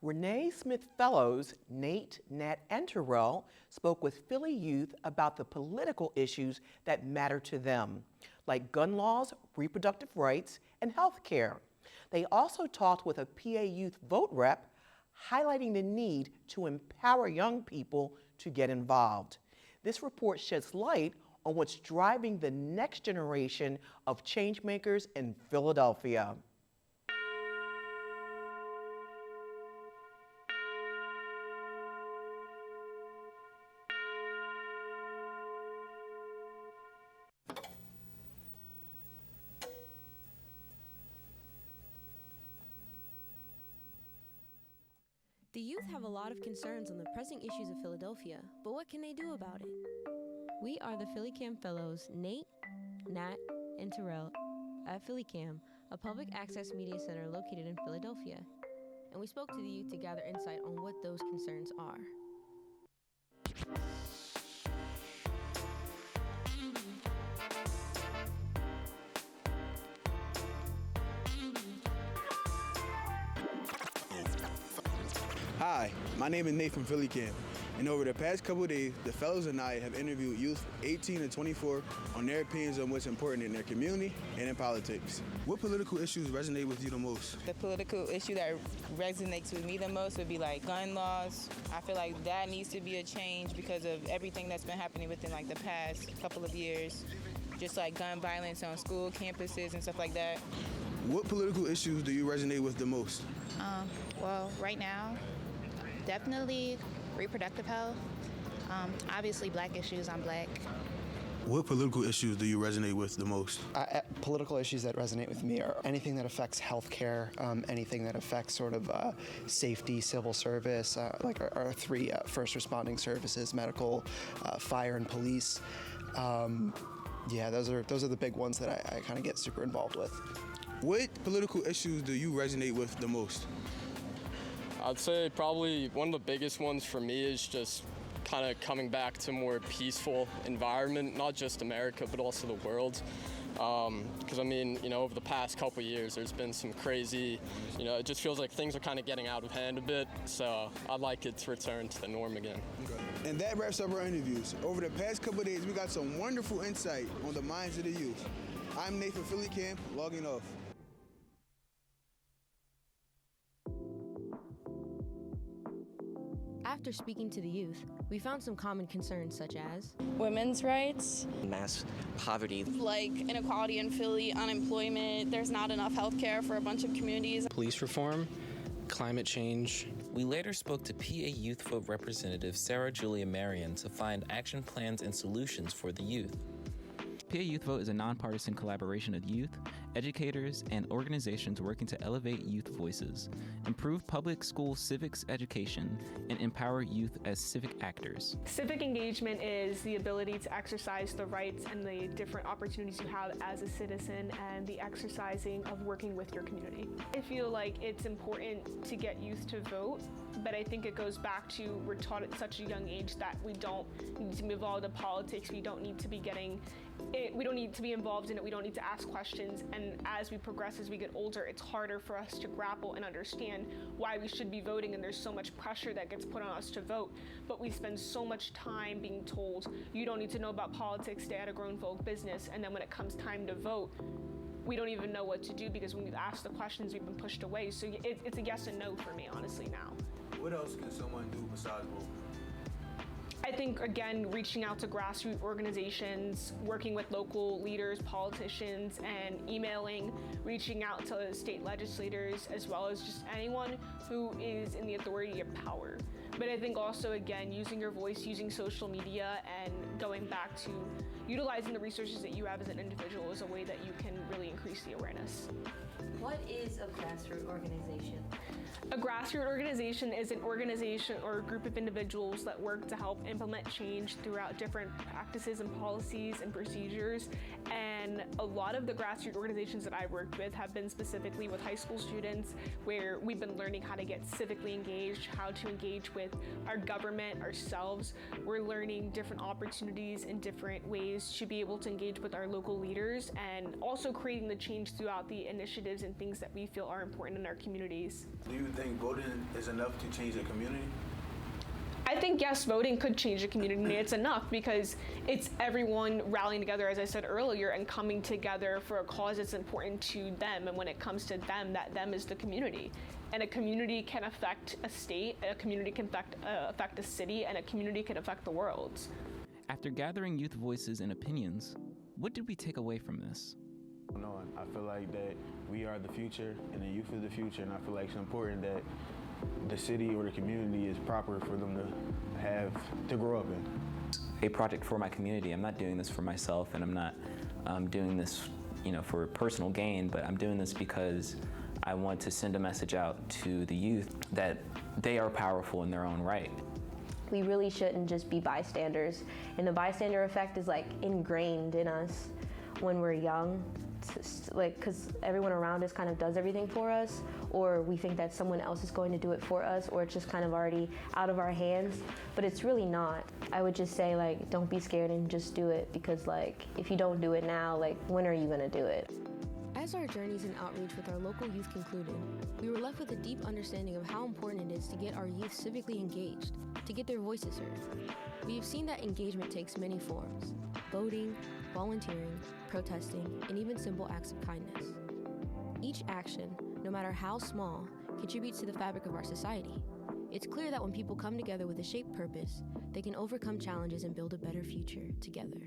Renee Smith Fellows, Nate, Nat, and Terrel spoke with Philly youth about the political issues that matter to them, like gun laws, reproductive rights, and health care. They also talked with a PA youth vote rep, highlighting the need to empower young people to get involved. This report sheds light on what's driving the next generation of changemakers in Philadelphia. The youth have a lot of concerns on the pressing issues of Philadelphia, but what can they do about it? We are the PhillyCAM Fellows, Nate, Nat, and Terrel at PhillyCAM, a public access media center located in Philadelphia. And we spoke to the youth to gather insight on what those concerns are. Hi, my name is Nate from PhillyCAM, and over the past couple of days, the fellows and I have interviewed youth 18 to 24 on their opinions on what's important in their community and in politics. What political issues resonate with you the most? The political issue that resonates with me the most would be like gun laws. I feel like that needs to be a change because of everything that's been happening within like the past couple of years. Just like gun violence on school campuses and stuff like that. What political issues do you resonate with the most? Well, right now, definitely reproductive health. Obviously, black issues. I'm black. What political issues do you resonate with the most? Political issues that resonate with me are anything that affects healthcare, anything that affects sort of safety, civil service, like our three first responding services, medical, fire, and police. Yeah, those are the big ones that I kind of get super involved with. What political issues do you resonate with the most? I'd say probably one of the biggest ones for me is just kind of coming back to a more peaceful environment, not just America, but also the world. Because I mean, over the past couple of years, there's been some crazy, it just feels like things are kind of getting out of hand a bit. So I'd like it to return to the norm again. Okay. And that wraps up our interviews. Over the past couple of days, we got some wonderful insight on the minds of the youth. I'm Nate from PhillyCAM, logging off. After speaking to the youth, we found some common concerns such as women's rights, mass poverty, like inequality in Philly, unemployment, there's not enough health care for a bunch of communities, police reform, climate change. We later spoke to PA Youth Vote Representative Sarah Julia Marion to find action plans and solutions for the youth. PA Youth Vote is a nonpartisan collaboration of youth, educators, and organizations working to elevate youth voices, improve public school civics education, and empower youth as civic actors. Civic engagement is the ability to exercise the rights and the different opportunities you have as a citizen and the exercising of working with your community. I feel like it's important to get youth to vote, but I think it goes back to we're taught at such a young age that we don't need to be involved in politics, we don't need to be involved in it, we don't need to ask questions, and as we progress, as we get older, it's harder for us to grapple and understand why we should be voting, and there's so much pressure that gets put on us to vote, but we spend so much time being told, you don't need to know about politics, stay out of grown folk business, and then when it comes time to vote, we don't even know what to do because when we've asked the questions, we've been pushed away, so it's a yes and no for me, honestly, now. What else can someone do besides vote? I think, again, reaching out to grassroots organizations, working with local leaders, politicians, and emailing, reaching out to state legislators, as well as just anyone who is in the authority of power. But I think also, again, using your voice, using social media, and going back to utilizing the resources that you have as an individual is a way that you can really increase the awareness. what is a grassroots organization? A grassroots organization is an organization or a group of individuals that work to help implement change throughout different practices and policies and procedures, and And a lot of the grassroots organizations that I worked with have been specifically with high school students, where we've been learning how to get civically engaged, how to engage with our government, ourselves. We're learning different opportunities and different ways to be able to engage with our local leaders, and also creating the change throughout the initiatives and things that we feel are important in our communities. Do you think voting is enough to change the community? I think, yes, voting could change the community. It's enough because it's everyone rallying together, as I said earlier, and coming together for a cause that's important to them. And when it comes to them, that them is the community. And a community can affect a state, a community can affect a city, and a community can affect the world. After gathering youth voices and opinions, what did we take away from this? No, I feel like that we are the future and the youth is the future, and I feel like it's important that the city or the community is proper for them to grow up in. A project for my community. I'm not doing this for myself, and I'm not doing this, for personal gain, but I'm doing this because I want to send a message out to the youth that they are powerful in their own right. We really shouldn't just be bystanders, and the bystander effect is like ingrained in us when we're young, because everyone around us kind of does everything for us, or we think that someone else is going to do it for us, or it's just kind of already out of our hands, but it's really not. I would just say, don't be scared and just do it, because if you don't do it now, when are you gonna do it? As our journeys in outreach with our local youth concluded, we were left with a deep understanding of how important it is to get our youth civically engaged, to get their voices heard. We have seen that engagement takes many forms: voting, volunteering, protesting, and even simple acts of kindness. Each action, no matter how small, contributes to the fabric of our society. It's clear that when people come together with a shared purpose, they can overcome challenges and build a better future together.